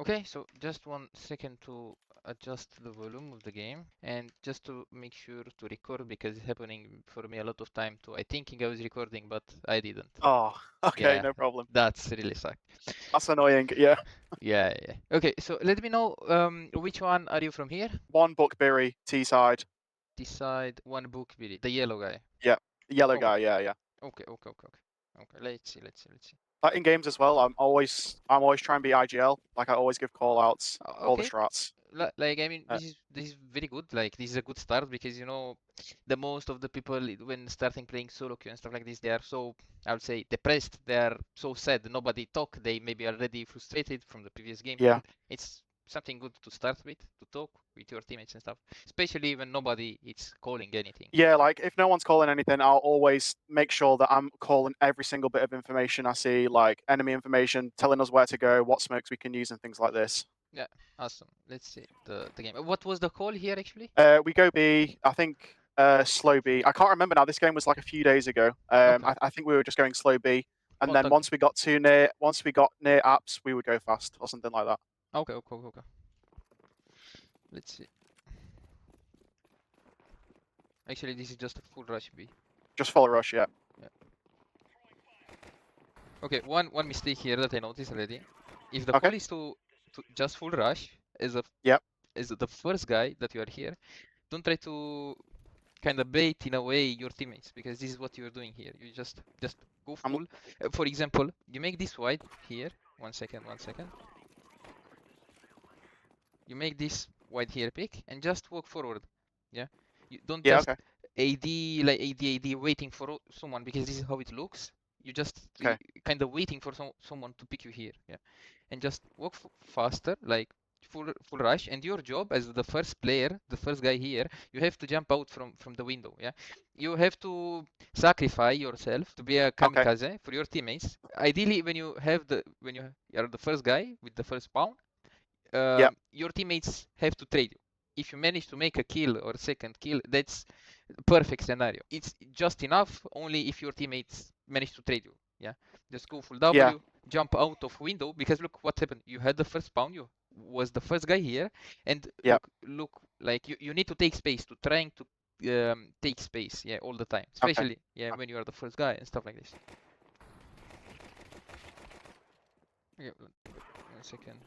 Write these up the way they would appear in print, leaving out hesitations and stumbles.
Okay, so just 1 second to adjust the volume of the game and just to make sure to record because it's happening for me a lot of time too. I thinking I was recording, but I didn't. Oh, okay, Yeah, no problem. that's really suck. That's annoying. Yeah. Yeah, yeah. Okay, so let me know which one are you from here? One Buckberry, Teesside. Decide one book, really. The yellow guy. Yeah. Yellow Okay, guy. Yeah, yeah. okay, okay, okay, okay. Okay, let's see. Like in games as well, I'm always trying to be IGL. Like I always give call outs, call the Okay, strats. like I mean, Uh, this is very good. Like this is a good start because you know, the most of the people when starting playing solo queue and stuff like this, they are so I would say depressed. They are so sad. Nobody talk. They maybe already frustrated from the previous game, yeah. and it's something good to start with to talk with your teammates and stuff. Especially when nobody is calling anything. Yeah, like if no one's calling anything, I'll always make sure that I'm calling every single bit of information I see, like enemy information, telling us where to go, what smokes we can use, and things like this. Yeah, awesome. Let's see the game. What was the call here actually? We go B, I think slow B. I can't remember now. This game was like a few days ago. Okay, I think we were just going slow B, and then contact. once we got near apps, we would go fast or something like that. Okay, okay, okay, okay. Let's see. Actually, this is just a full rush B. Just follow rush, yeah. Yeah. Okay, one mistake here that I noticed already. If the Okay. call is to just full rush as a Yep. as the first guy that you are here, don't try to kind of bait in a way your teammates because this is what you're doing here. You just go I'm. full. For example, you make this wide here. 1 second, 1 second. You make this wide here pick and just walk forward. Yeah. You don't Yeah. just Okay. AD like AD waiting for someone because this is how it looks. You just Okay. kind of waiting for someone to pick you here. Yeah. And just walk faster, like full rush. And your job as the first player, the first guy here, you have to jump out from the window. Yeah. You have to sacrifice yourself to be a Okay. kamikaze for your teammates. Ideally, when you are the first guy with the first spawn, Yep. your teammates have to trade you. If you manage to make a kill or second kill, that's perfect scenario. It's just enough only if your teammates manage to trade you. Yeah, just go full Yeah. W, jump out of window because look what happened. You had the first spawn, you was the first guy here, and Yep. look like you need to take space to trying to take space. Yeah, all the time, Okay. especially yeah when you are the first guy and stuff like this. Yeah, 1 second.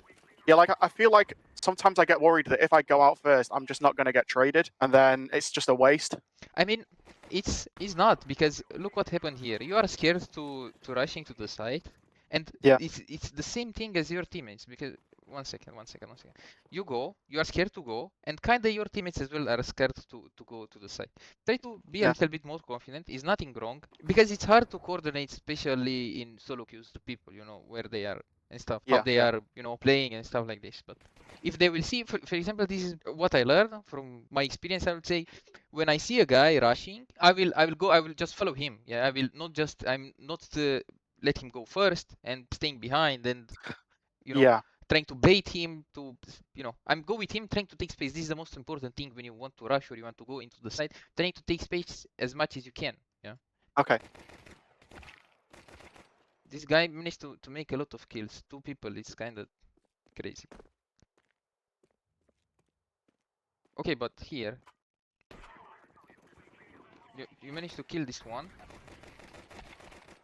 Yeah. Like I feel like sometimes I get worried that if I go out first, I'm just not going to get traded, and then it's just a waste. I mean, it's not because look what happened here. You are scared to rushing to the side, and Yeah. it's the same thing as your teammates because 1 second, 1 second, 1 second. You are scared to go, and kinda your teammates as well are scared to go to the side. Try to be a Yeah. little bit more confident. Is nothing wrong because it's hard to coordinate, especially in solo queues, the people where they are and stuff, how Yeah. they Yeah. are playing and stuff like this. But if they will see, for example, this is what I learned from my experience. I would say when I see a guy rushing, I will just follow him. Yeah, I will not just I'm not let him go first and staying behind and you know Yeah. trying to bait him to I'm go with him trying to take space. This is the most important thing when you want to rush or you want to go into the side, trying to take space as much as you can. Yeah, Okay. this guy managed to make a lot of kills. Two people, it's kind of crazy. Okay, but here you managed to kill this one,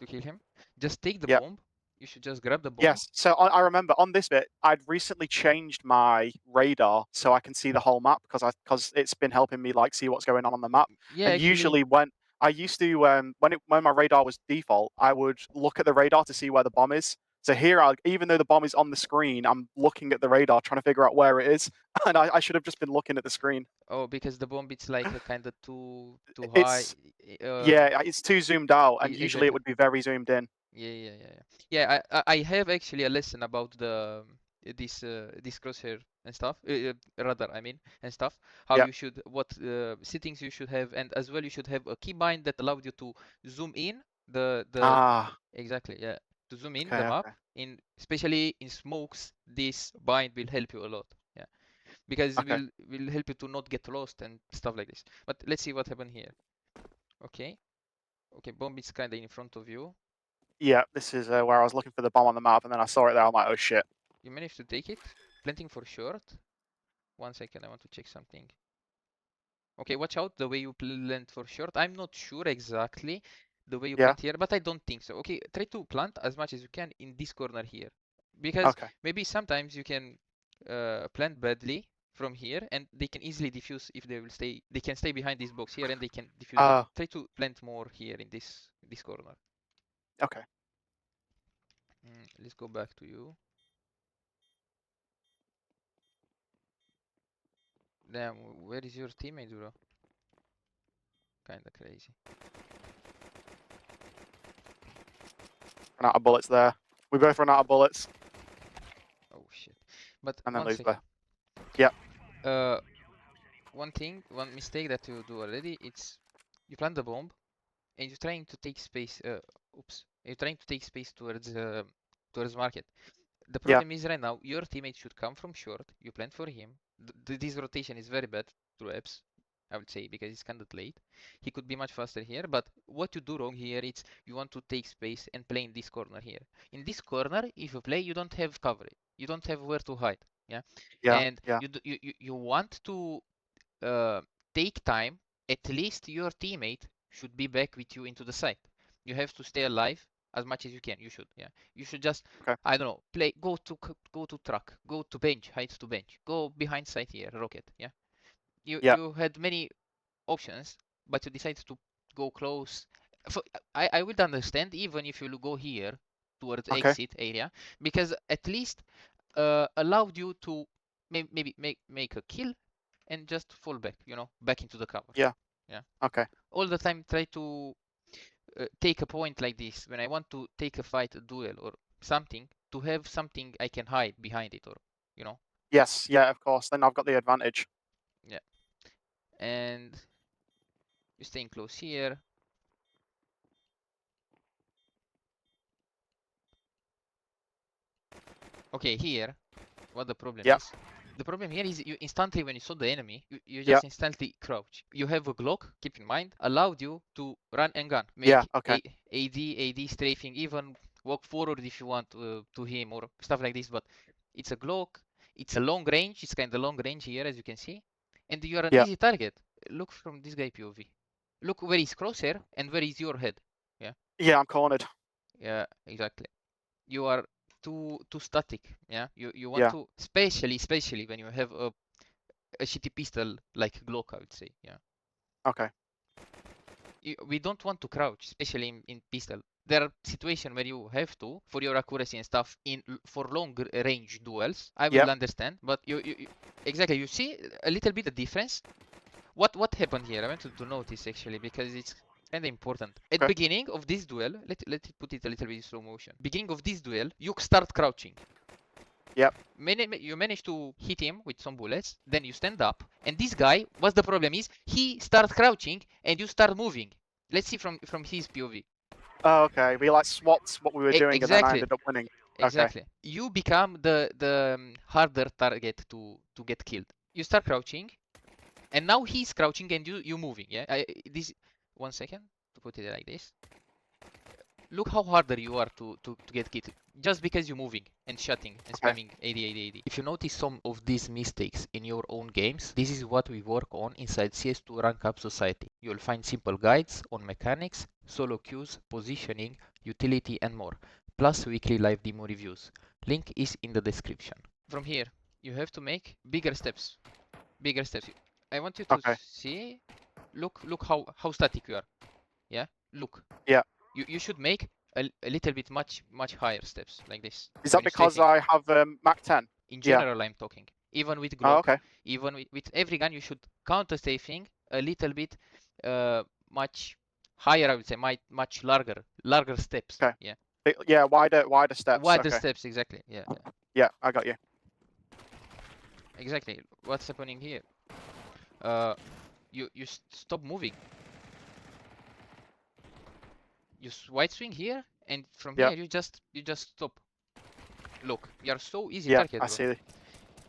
to kill him. Just take the Yeah. bomb. You should just grab the bomb. Yes. So I remember on this bit, I'd recently changed my radar so I can see the whole map because it's been helping me like see what's going on the map. Yeah, And actually, usually when I used to when my radar was default, I would look at the radar to see where the bomb is. So here, even though the bomb is on the screen, I'm looking at the radar trying to figure out where it is, and I should have just been looking at the screen. oh, because the bomb it's like a kind of too high. It's Um, yeah, it's too zoomed out, and usually it exactly. would be very zoomed in. Yeah. Yeah, I have actually a lesson about this crosshair and stuff. Rather, I mean, and stuff. How Yeah. you should, what settings you should have, and as well you should have a keybind that allowed you to zoom in the Ah. exactly, yeah, to zoom in the Okay. map Okay. in especially in smokes. This bind will help you a lot. Yeah, because it Okay. will help you to not get lost and stuff like this. But let's see what happened here. Okay, okay, bomb is kind of in front of you. Yeah. This is where I was looking for the bomb on the map, and then I saw it there. I'm like, oh shit. You managed to take it. Planting for short. 1 second, I want to check something. Okay, watch out the way you plant for short. I'm not sure exactly the way you Yeah. plant here, but I don't think so. Okay, try to plant as much as you can in this corner here. Because Okay. maybe sometimes you can plant badly from here and they can easily diffuse if they will stay. They can stay behind this box here and they can diffuse the bomb. Try to plant more here in this corner. Okay. Let's go back to you. Damn, where is your teammate, bro? Kinda crazy. Run out of bullets there. We both run out of bullets. Oh shit. But And then 1 lose second. Yeah. One mistake that you do already, it's you plant the bomb and you're trying to take space. You're trying to take space towards market. The Yeah. problem is right now your teammate should come from short. You plant for him. This rotation is very bad to reps, I would say, because it's kind of late. He could be much faster here, but what you do wrong here is you want to take space and play in this corner here. In this corner, if you play, you don't have coverage. You don't have where to hide. Yeah, Yeah. and Yeah. you want to take time. At least your teammate should be back with you into the site. You have to stay alive as much as you can. You should, yeah. You should just, Okay. I don't know, play, go to truck, go to bench, hide to bench, go behind site here, rocket, yeah. Yeah. You had many options, but you decided to go close. For, I would understand even if you go here towards Okay. exit area, because at least allowed you to maybe make a kill and just fall back, back into the cover. Yeah. Yeah. Okay. All the time try to take a point like this when I want to take a fight, a duel or something, to have something I can hide behind it, or you know. Yes. Yeah. Of course. Then I've got the advantage. Yeah. And you're staying close here. Okay, here, what the problem Yeah. is. The problem here is you instantly, when you saw the enemy, you Yeah. just instantly crouch. You have a Glock, keep in mind, allowed you to run and gun. Yeah. Make Okay. AD strafing, even walk forward if you want to him or stuff like this. But it's a Glock, it's a long range, it's kind of long range here, as you can see. And you are an Yeah. easy target. Look from this guy POV. Look where is crosshair and where is your head. Yeah. Yeah. I'm cornered. Yeah, exactly. You are too static. Yeah. You want Yeah. to, especially when you have a shitty pistol like Glock, I would say. Yeah. Okay. We don't want to crouch, especially in pistol. There are situations where you have to for your accuracy and stuff for long range duels. I will Yep. understand, but you exactly, you see a little bit of difference. What happened here? I wanted to notice actually because it's kind of important. At Okay. beginning of this duel, let put it a little bit in slow motion. Beginning of this duel, you start crouching. Yep. You manage to hit him with some bullets, then you stand up, and this guy, what's the problem is, he starts crouching and you start moving. Let's see from his POV. Oh, okay. We like swapped what we were doing, and then I Exactly, ended up winning. Okay. exactly. You become the harder target to get killed. You start crouching, and now he's crouching and you moving. Yeah, this 1 second to put it like this. Look how harder you are to get hit just because you're moving and shooting and Okay. spamming AD. If you notice some of these mistakes in your own games, this is what we work on inside CS2 Rank Up Society. You'll find simple guides on mechanics, solo queues, positioning, utility and more, plus weekly live demo reviews. Link is in the description. From here, you have to make bigger steps. Bigger steps. I want you to Okay. see, look how static you are. Yeah, look. Yeah. You should make a little bit much higher steps like this. Is that when you're because strafing. I have Mac 10? In Yeah. general, I'm talking. Even with Oh, Glock, okay. even with every gun, you should counter strafing a little bit, much higher. I would say, much larger steps. Okay. Yeah. Yeah. Wider steps. Wider Okay. steps, exactly. Yeah. Yeah. I got you. Exactly. What's happening here? You stop moving. You wide swing here, and from Yeah. here you just stop. Look, you are so easy Yeah. target, I bro. see.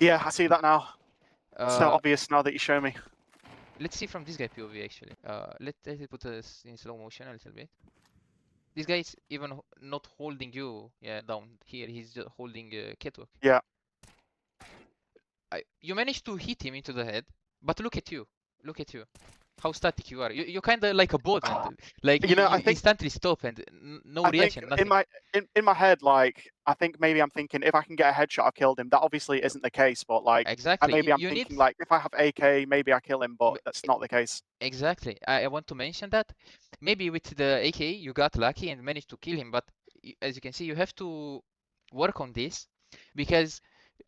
Yeah. I see that now. It's so obvious now that you show me. Let's see from this guy POV actually. Let's put us in slow motion a little bit. This guy is even not holding you, yeah, down here. He's just holding catwalk. Yeah. You managed to hit him into the head, but look at you. Look at you. How static you are. You're kind of like a bot, man. Like You know, you instantly stop and no I think reaction, in nothing. my head, like I think maybe I'm thinking if I can get a headshot, I've killed him. That obviously isn't the case, but like Exactly. maybe I'm You need thinking like if I have AK, maybe I kill him, but that's not the case. exactly. I want to mention that. Maybe with the AK you got lucky and managed to kill him, but as you can see, you have to work on this because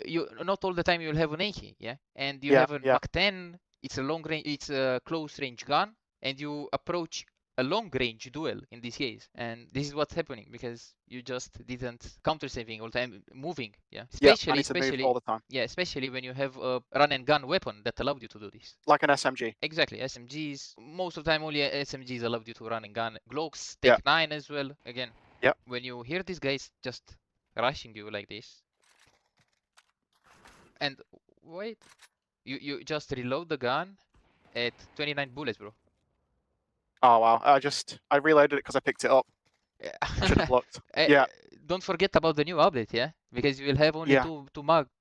you not all the time you'll have an AK, yeah, and you Yeah, have a yeah, Mach 10. It's a long range, it's a close range gun, and you approach a long range duel in this case, and this is what's happening because you just didn't counter saving all the time, moving, yeah. yeah. I need to move all Especially, the time, yeah, especially when you have a run and gun weapon that allowed you to do this. like an SMG. Exactly, SMGs. Most of the time, only SMGs allowed you to run and gun. Glocks, Yeah, Tech 9 as well. Again, yeah. when you hear these guys just rushing you like this, and wait, you just reload the gun at 29 bullets, bro. Oh wow, I reloaded it because I picked it up. I should have looked. Eh, Yeah, don't forget about the new update, yeah, because you will have only yeah.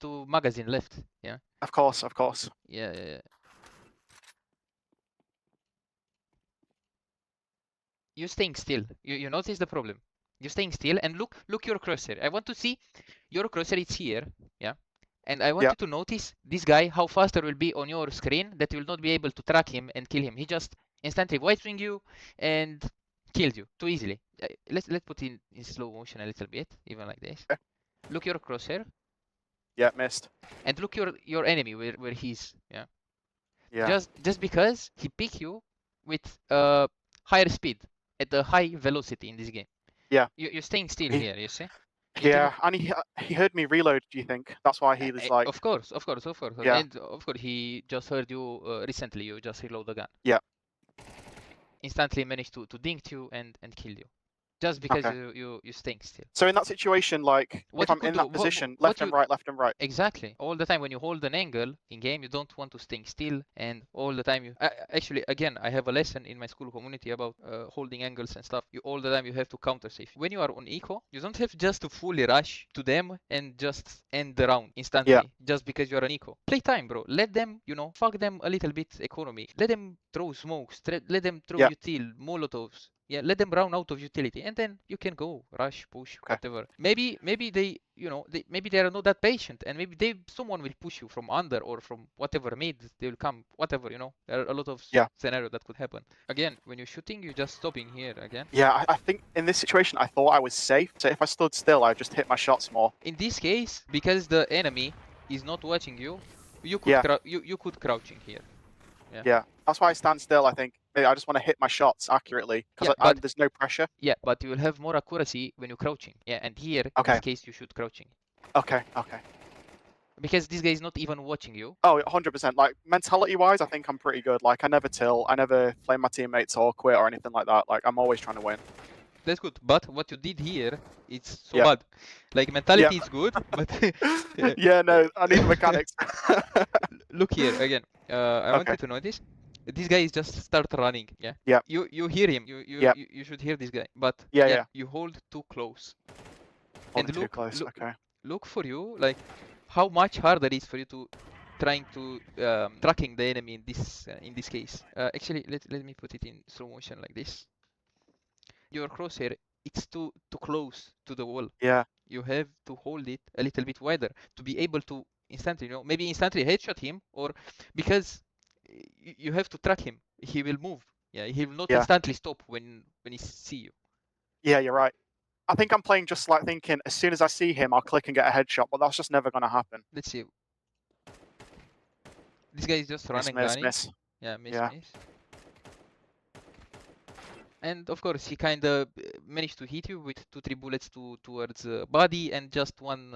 two magazine left, yeah. Of course, of course. Yeah, yeah, yeah. You're staying still. You notice the problem. You're staying still and look your crosshair. I want to see your crosshair is here, yeah. And I want Yeah. you to notice this guy, how fast there will be on your screen that you will not be able to track him and kill him. He just instantly white swing you and killed you too easily. Let's put in slow motion a little bit, even like this. Okay. Look your crosshair Yeah, missed. and look your enemy where he's, yeah. Yeah, Just because he pick you with higher speed at a high velocity in this game. yeah. You're staying still He, here, you see? You do not. yeah, and he heard me reload. Do you think that's why he was like, Of course, of course, of course, yeah, and of course he just heard you recently. You just reload the gun. yeah, Instantly managed to dink you and kill you, just because okay. you staying still. So in that situation, like if What you I'm could in do, that position, what left and you right, left and right. exactly all the time when you hold an angle in game, you don't want to stay still, and all the time you actually again I have a lesson in my school community about holding angles and stuff. You all the time you have to counter save. When you are on eco, you don't have just to fully rush to them and just end the round Yeah, instantly just because you are an eco. Play time, bro. Let them, fuck them a little bit economy. Let them throw smokes. Let them throw yeah, util, molotovs. Yeah, let them run out of utility, and then you can go rush, push, okay. whatever. Maybe they, maybe they are not that patient, and maybe someone will push you from under or from whatever mid they will come, whatever. There are a lot of Yeah, scenario that could happen. Again, when you're shooting, you're just stopping here again. yeah. I think in this situation, I thought I was safe. So if I stood still, I just hit my shots more. In this case, because the enemy is not watching you, you could Yeah, you could crouching here. Yeah. yeah. That's why I stand still. I think I just want to hit my shots accurately Yeah, because but there's no pressure. yeah, but you will have more accuracy when you're crouching. Yeah, and here in this Okay, case you shoot crouching okay, okay. because this guy is not even watching you. Oh, 100%. Like mentality-wise, I think I'm pretty good. Like I never tilt, I never flame my teammates or quit or anything like that. Like I'm always trying to win. That's good. But what you did here, it's so Yeah, bad. Like yeah, mentality is good, but yeah. yeah. No, I need the mechanics. Look here again. I want Okay. you to notice. This guy is just start running. Yeah. Yeah, You hear him. yeah, You should hear this guy. But yeah, yeah, yeah. you hold too close and Holding too close. Okay. look for you like how much harder it is for you to trying to tracking the enemy in this case. Actually, let me put it in slow motion like this. Your crosshair, it's too close to the wall. Yeah, You have to hold it a little bit wider to be able to instantly, maybe instantly headshot him, or because you have to track him. He will move. Yeah, he will not yeah, instantly stop when he see you. yeah. You're right. I think I'm playing just like thinking as soon as I see him, I'll click and get a headshot, but that's just never gonna happen. Let's see. This guy is just Miss, running, miss, gunning. miss. Yeah, miss, Yeah, miss. And of course, he kind of managed to hit you with 2-3 bullets towards body and just one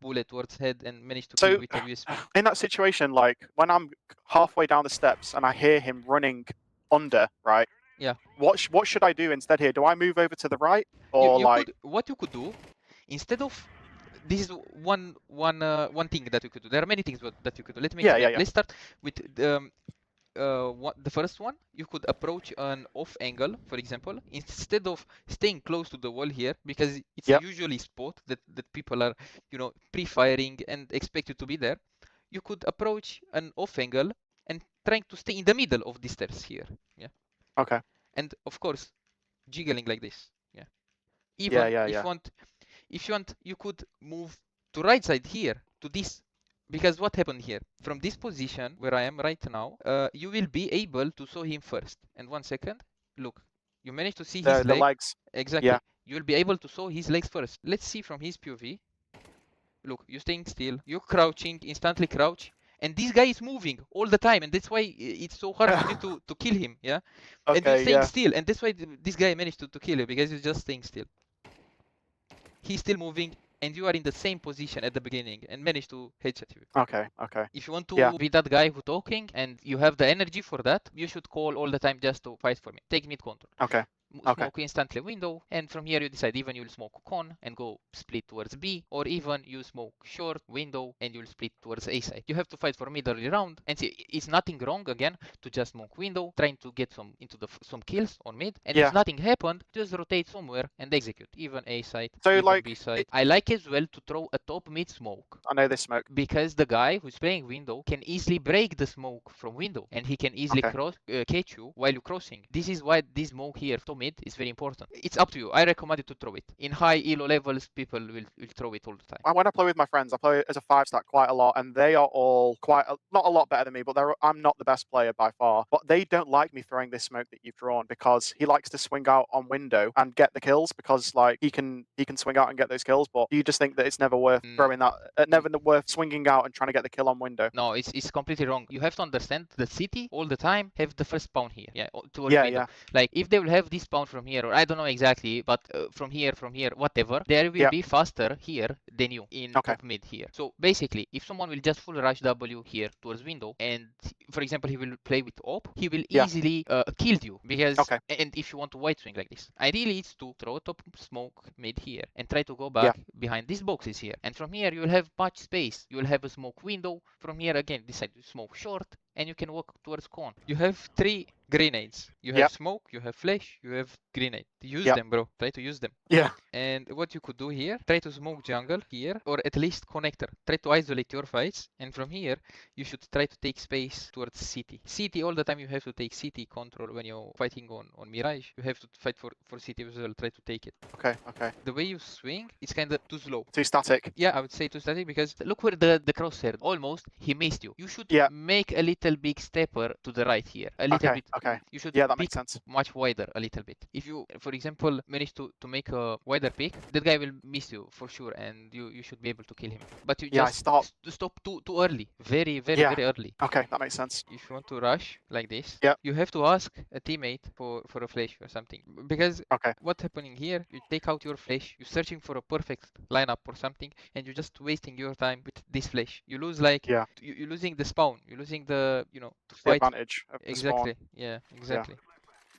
bullet towards head, and managed to kill you so with a USP. in that situation, like when I'm halfway down the steps and I hear him running under, right? Yeah. What should I do instead here? Do I move over to the right You or you like? could what you could do instead of this is one thing that you could do. There are many things that you could do. Let me Yeah, explain. yeah, yeah. Let's start with the first one, you could approach an off angle, for example, instead of staying close to the wall here, because it's Yep. usually spot that people are, pre-firing and expect you to be there. You could approach an off angle and trying to stay in the middle of the stairs here. Yeah. Okay. And of course, jiggling like this. Yeah. Yeah, Even yeah, if yeah. you want, you could move to right side here to this. Because what happened here? From this position where I am right now, you will be able to saw him first. And 1 second, look, you managed to see his The leg. legs. Exactly. Yeah. You will be able to saw his legs first. Let's see from his POV. Look, you're staying still, you're crouching, instantly crouch, and this guy is moving all the time, and that's why it's so hard for you to kill him, yeah? And you're Okay, staying yeah. still, and that's why this guy managed to kill you, because you're just staying still. He's still moving, and you are in the same position at the beginning, and managed to headshot you. Okay, okay. If you want Yeah. to be that guy who talking, and you have the energy for that, you should call all the time just to fight for me. Take mid control. Okay. Okay. Smoke instantly window, and from here you decide even you'll smoke con and go split towards B, or even you smoke short window and you'll split towards A side. You have to fight for mid early round, and see, it's nothing wrong again to just smoke window, trying to get some kills on mid, and Yeah. if nothing happened, just rotate somewhere and execute, even A side, So even like B side. I like as well to throw a top mid smoke, I know this smoke. because the guy who's playing window can easily break the smoke from window, and he can easily Okay. catch you while you're crossing. This is why this smoke here to mid is very important. It's up to you. I recommend you to throw it. In high elo levels, people will throw it all the time. When I play with my friends, I play as a 5-stack quite a lot, and they are all not a lot better than me, but I'm not the best player by far. But they don't like me throwing this smoke that you've drawn, because he likes to swing out on window and get the kills, because like he can swing out and get those kills. But you just think that it's never worth throwing that, never worth swinging out and trying to get the kill on window. No, it's completely wrong. You have to understand the city all the time have the first spawn here, yeah, towards Yeah, window. yeah, Like if they will have this spawn from here, or I don't know exactly, but from here, whatever, there will yeah. be faster here than you in Okay. top mid here. So basically, if someone will just full rush W here towards window, and for example, he will play with op, he will Yeah. easily kill you, because Okay. and if you want to white swing like this, ideally it's to throw top smoke mid here and try to go back behind these boxes here, and from here you will have much space. You will have a smoke window. From here again, decide to smoke short, and you can walk towards con. You have 3 grenades. You have smoke, you have flash, you have grenade. Use them, bro. Try to use them. Yeah. And what you could do here, try to smoke jungle here, or at least connector. Try to isolate your fights, and from here, you should try to take space towards city. City, all the time you have to take city control when you're fighting on Mirage. You have to fight for city as well, try to take it. Okay, okay. The way you swing, it's kind of too slow. Too static. Yeah, I would say too static, because look where the crosshair, almost, he missed you. You should make a little big stepper to the right here. A little bit. Okay. You should Yeah, that pick makes sense. much wider a little bit. If you, for example, manage to make a wider pick, that guy will miss you for sure, and you should be able to kill him. But you just stop too early. Very early. Okay, that makes sense. If you want to rush like this, Yeah. you have to ask a teammate for a flash or something. Because what's happening here, you take out your flash, you're searching for a perfect lineup or something, and you're just wasting your time with this flash. You lose you're losing the spawn. You're losing the to fight. The advantage of the Exactly. spawn. Yeah, exactly.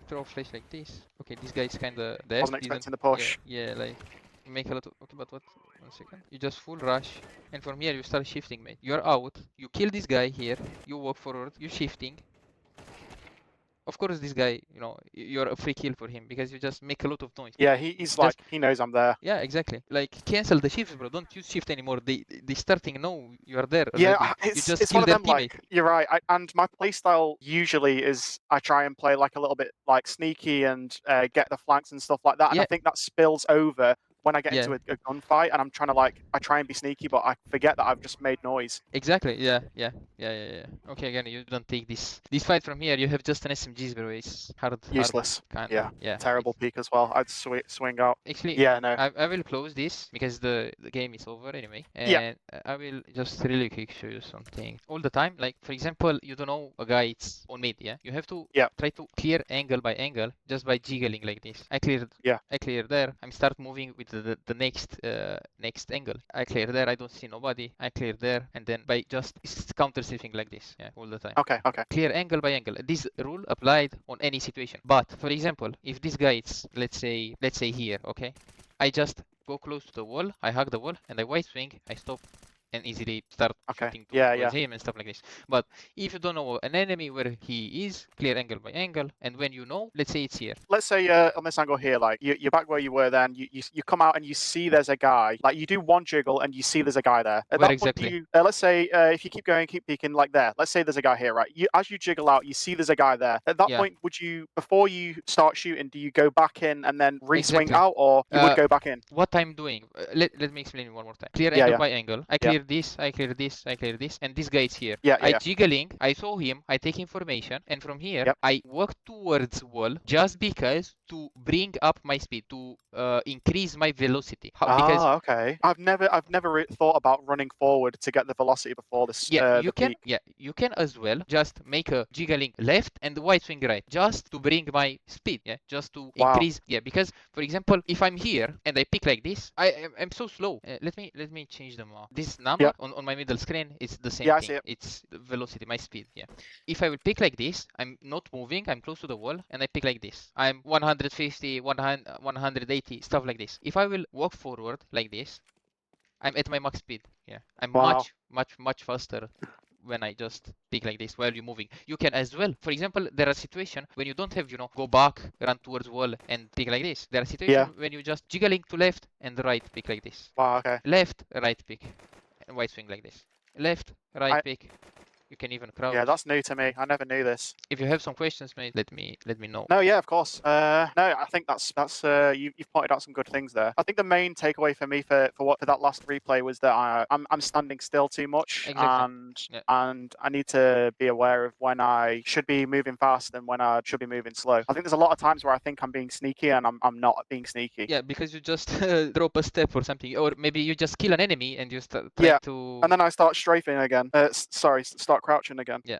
Throw a flash like this. Okay, this guy is kinda dead. Wasn't expecting the push. Yeah, like you make a lot of but what? 1 second. You just full rush, and from here you start shifting, mate. You're out. You kill this guy here. You walk forward. You're shifting. Of course, this guy, you're a free kill for him, because you just make a lot of noise. Yeah, he's like, he knows I'm there. Yeah, exactly. Like, cancel the shifts, bro. Don't use shift anymore. They starting know you are there. Yeah, you just it's kill one of their them, teammate. like, you're right. And my playstyle usually is I try and play like a little bit like sneaky and get the flanks and stuff like that. And I think that spills over when I get into a gunfight, and I'm trying to I try and be sneaky, but I forget that I've just made noise. Exactly. Yeah. Okay, again, you don't take this fight from here. You have just an SMGs, bro. It's hard. Useless. Kinda. Yeah. Terrible peak as well. I'd swing out. Actually, yeah, no. I will close this because the game is over anyway, and I will just really quick show you something. All the time, like for example, you don't know a guy it's on mid, yeah. You have to try to clear angle by angle just by jiggling like this. I cleared. I clear there. I'm start moving with the next angle. I clear there. I don't see nobody. I clear there, and then by just counter sniffing like this, all the time. Okay. Clear angle by angle. This rule applied on any situation. But for example, if this guy is let's say here, okay, I just go close to the wall. I hug the wall and I white swing. I stop and easily start Okay. shooting Yeah, towards yeah. him and stuff like this. But if you don't know an enemy where he is, clear angle by angle, and when you know, let's say it's here. Let's say on this angle here, like you're back where you were then. You come out and you see there's a guy. Like you do one jiggle and you see there's a guy there. At Where that point, exactly? let's say if you keep going, keep peeking like there. Let's say there's a guy here, right? As you jiggle out, you see there's a guy there. At that Yeah. point, would you, before you start shooting, do you go back in and then re-swing Exactly. out, or you would go back in? What I'm doing, let me explain it one more time. Clear Yeah, angle yeah, by angle. I yeah, clear this, I clear this, I clear this, and this guy is here. yeah, I yeah, jiggling, I saw him, I take information, and from here yep. I walk towards wall just because to bring up my speed, to increase my velocity. Because Ah, okay. I've never thought about running forward to get the velocity before this yeah, the peak. you can as well just make a jiggling left and wide swing right, just to bring my speed, yeah, just to Wow. increase, yeah. Because for example, if I'm here and I pick like this, I'm so slow. Let me change them all. This number Yeah, on my middle screen is the same yeah, I thing. see it. It's the velocity, my speed, yeah. If I will pick like this, I'm not moving, I'm close to the wall, and I pick like this. I'm 150, 100, 180, stuff like this. If I will walk forward like this, I'm at my max speed. Yeah, I'm Wow. much faster when I just pick like this while you're moving. You can as well. For example, there are situations when you don't have, go back, run towards wall and pick like this. There are Yeah. situations when you just jiggling to left and right, pick like this. Wow. Okay. Left, right, pick, and wide swing like this. Left, right, I pick. You can even Yeah, crouch. that's new to me. I never knew this. If you have some questions, mate, let me know. No, yeah, of course. No, I think that's you've pointed out some good things there. I think the main takeaway for me for that last replay was that I'm standing still too much, Exactly. Yeah. and I need to be aware of when I should be moving fast and when I should be moving slow. I think there's a lot of times where I think I'm being sneaky and I'm not being sneaky. Yeah, because you just drop a step or something, or maybe you just kill an enemy and you start trying Yeah. to. And then I start strafing again. Start crouching again. Yeah.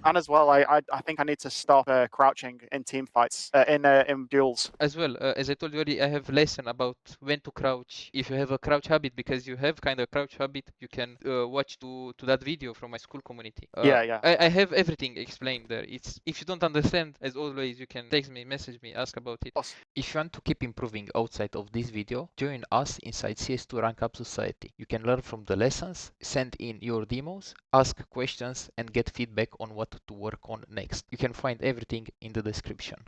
And as well, I think I need to stop crouching in team fights, in duels. As well, as I told you already, I have lesson about when to crouch. If you have a crouch habit, because you have kind of crouch habit, you can watch to that video from my school community. Yeah, yeah. I have everything explained there. It's if you don't understand, as always, you can text me, message me, ask about it. Awesome. If you want to keep improving outside of this video, join us inside CS2 Rank Up Society. You can learn from the lessons, send in your demos, ask questions, and get feedback on what to work on next. You can find everything in the description.